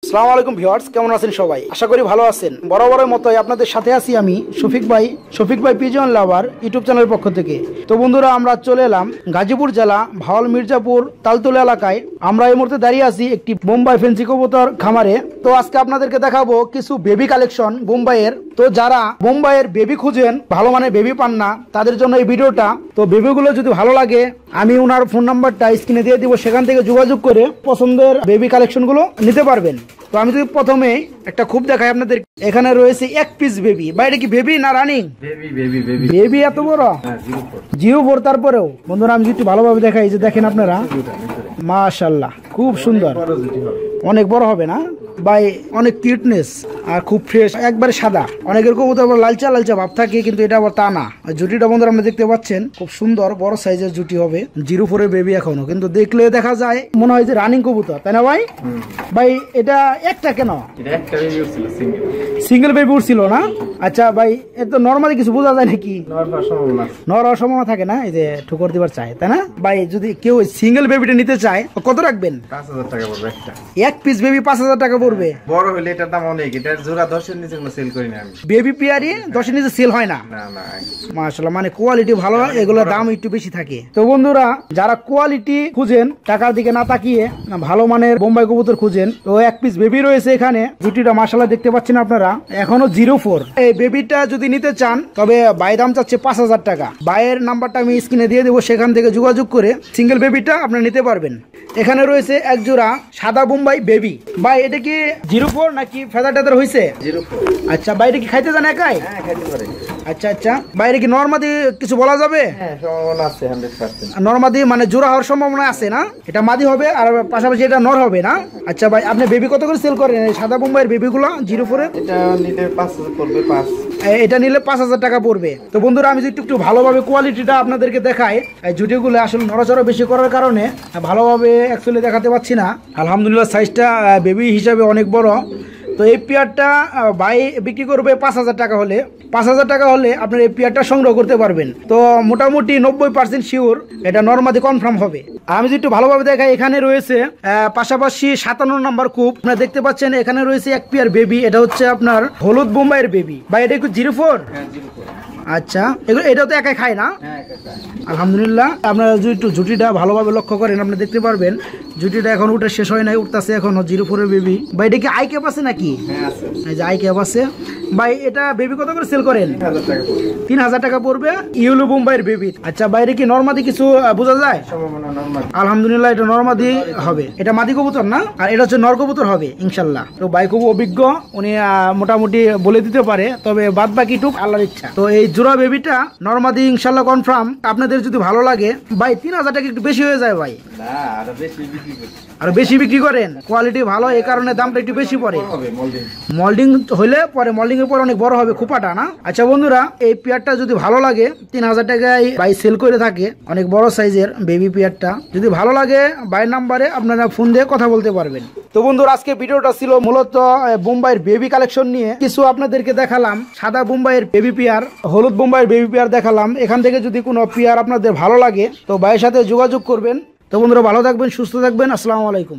আসসালামু আলাইকুম ভিউয়ার্স, কেমন আছেন সবাই? আশা করি ভালো আছেন। বরাবরের মতোই আপনাদের সাথে আছি আমি শফিক ভাই পিজন লাভার ইউটিউব চ্যানেলের পক্ষ থেকে। তো বন্ধুরা, আমরা চলে এলাম গাজীপুর জেলা ভাওয়াল মির্জাপুর তালতলা এলাকায়। আমরা এই মুহূর্তে দাঁড়িয়ে আছি একটি বোম্বাই ফেন্সি কবুতর খামারে। তো আজকে আপনাদেরকে দেখাবো কিছু বেবি কালেকশন বোম্বাইয়ের। তো যারা বোম্বাইয়ের বেবি খুঁজেন, ভালো মানের বেবি পান না, তাদের জন্য এই ভিডিওটা। তো বেবিগুলো যদি ভালো লাগে, আমি ওনার ফোন নাম্বারটা স্ক্রিনে দিয়ে দিব, সেখান থেকে যোগাযোগ করে পছন্দের বেবি কালেকশনগুলো নিতে পারবেন। তো আমি যদি প্রথমে একটা খুব দেখাই আপনাদের। এখানে রয়েছে এক পিস বেবি। বাইরে কি বেবি না রানিং? বেবি এত বড় 04। তারপরেও বন্ধুরা আমি একটু ভালোভাবে দেখাই, যে দেখেন আপনারা, মাশাআল্লাহ খুব সুন্দর, অনেক বড় হবে না ভাই, অনেক কিউটনেস আর খুব ফ্রেশ, একবারে সাদা। অনেকের কবুতর আবার লালচা লালচা ভাব থাকে, কিন্তু এটা আবার তা না। জুটিটা বন্ধুরা আমরা দেখতে পাচ্ছেন, খুব সুন্দর বড় সাইজের জুটি হবে। 04 এর বেবি এখনো, কিন্তু দেখলে দেখা যায় মনে হয় যে রানিং কবুতর, তাই না ভাই? ভাই এটা একটা কেন? সিঙ্গেল বেবি উঠছিল না? আচ্ছা ভাই, এত নরমালি কিছু বোঝা যায় নাকি? নর হওয়ার সম্ভাবনা থাকে না, এই যে ঠুকর দিবার চায়, তাই না ভাই? যদি কেউ সিঙ্গেল বেবিটা নিতে চায়, কত রাখবেন? 5000 টাকা পড়বে একটা। এক পিস বেবি 5000 টাকা পড়বে। বড় হইলে এটার দাম অনেক। এটা জোড়া 10 এর নিচে কোনো সেল করি না আমি। বেবি পেয়ারি 10 এর নিচে সেল হয় না? না না। মাশাআল্লাহ, মানে কোয়ালিটি ভালো, এগুলোর দাম একটু বেশি থাকে। তো বন্ধুরা, যারা কোয়ালিটি খুঁজেন, টাকার দিকে না তাকিয়ে ভালো মানের বোম্বাই কবুতর খুঁজেন, তো এক পিস বেবি রয়েছে এখানে। জুটিটা মাশাআল্লাহ দেখতে পাচ্ছেন আপনারা, এখনো 04। এই বেবিটা যদি নিতে চান, তবে বাই দাম চাচ্ছে 5000 টাকা। বাইয়ের নাম্বারটা আমি স্ক্রিনে দিয়ে দেবো, সেখান থেকে যোগাযোগ করে সিঙ্গেল বেবিটা আপনি নিতে পারবেন। এখানে রয়েছে এক জোড়া সাদা বোম্বাই বেবি। ভাই এটা কি 04 নাকি ফেদার টেদার হয়েছে? 04। আচ্ছা, বাইরে কি খাইতে জানে একাই? হ্যাঁ, খাইতে পারে। আচ্ছা আচ্ছা, বাইরে কি নরমাদি কিছু বলা যাবে? হ্যাঁ, সম্ভাবনা আছে 100%। নরমাদি মানে জোড়া হওয়ার সম্ভাবনা আছে না? এটা মাদি হবে আর পাশাপাশি এটা নর হবে না? আচ্ছা ভাই, আপনি বেবি কত করে সেল করেন এই সাদা বোম্বাইয়ের বেবিগুলো 04 এর? এটা নিলে 5000 পড়বে। এটা নিলে 5000 টাকা পড়বে। তো বন্ধুরা, আমি যদি একটু ভালোভাবে কোয়ালিটিটা আপনাদেরকে দেখাই, এই জুটিগুলো আসলে নড়াচড়া বেশি করার কারণে ভালোভাবে অ্যাকচুয়ালি দেখাতে পাচ্ছি না। আলহামদুলিল্লাহ, সাইজটা বেবি হিসাবে অনেক বড়। তো এই পেয়ারটা ভাই বিক্রি করবে 5000 টাকা হলে। 5000 টাকা হলে আপনার এই পেয়ারটা সংগ্রহ করতে পারবেন। তো মোটামুটি 90% শিওর এটা নরমাদি কনফার্ম হবে। আমি যদি একটু ভালোভাবে দেখাই, এখানে রয়েছে পাশাপাশি 57 নাম্বার কূপ আপনারা দেখতে পাচ্ছেন। এখানে রয়েছে এক পেয়ার বেবি, এটা হচ্ছে আপনার হলুদ বোম্বাইয়ের বেবি। ভাই এটা একটু 04? আচ্ছা, এটা তো একাই খায় না? আলহামদুলিল্লাহ। আপনারা যদি একটু জুটিটা ভালোভাবে লক্ষ্য করেন, আপনি দেখতে পারবেন জুটিটা এখন উঠে শেষ হয় নাই, উঠতেছে এখনো 04 এর বেবি। ভাই এটা কি আই ক্যাপ আছে নাকি? এই যে আই ক্যাপ আছে। ভাই এটা বেবি কত করে সেল করেন? 3000 টাকা পড়বে। ইউলো বোম্বাইয়ের বেবি। আচ্ছা, বাইরে কি নরমাদি কিছু বোঝা যায়? আলহামদুলিল্লাহ, এটা নরমাদি হবে। এটা মাদি কবুতর না, আর এটা হচ্ছে নর কবুতর হবে ইনশাল্লাহ। তো ভাই খুব অভিজ্ঞ, উনি মোটামুটি বলে দিতে পারে, তবে বাদ বাকি টুক আল্লাহর ইচ্ছা। তো এই জোড়া বেবিটা নরমাদি ইনশাল্লাহ কনফার্ম। আপনাদের যদি ভালো লাগে, ভাই 3000 টাকা একটু বেশি হয়ে যায় ভাই। আর বেশি বিক্রি করেন, কোয়ালিটি ভালো, এই কারণে দামটা একটু বেশি পড়ে। মল্ডিং হইলে পরে, মল্ডিং এর পর অনেক বড় হবে খোপাটা না? আচ্ছা বন্ধুরা, এই পেয়ারটা যদি ভালো লাগে, 3000 টাকায় ভাই সেল করে থাকে, অনেক বড় সাইজের বেবি পেয়ারটা। যদি ভালো লাগে, বাইয়ের নাম্বারে আপনারা ফোন দিয়ে কথা বলতে পারবেন। তো বন্ধুরা, আজকে ভিডিওটা ছিল মূলত বোম্বাইয়ের বেবি কালেকশন নিয়ে। কিছু আপনাদেরকে দেখালাম সাদা বোম্বাইয়ের বেবি পেয়ার, হলুদ বোম্বাইয়ের বেবি পেয়ার দেখালাম। এখান থেকে যদি কোনো পেয়ার আপনাদের ভালো লাগে, তো ভাইয়ের সাথে যোগাযোগ করবেন। তো বন্ধুরা, ভালো থাকবেন, সুস্থ থাকবেন। আসসালামু আলাইকুম।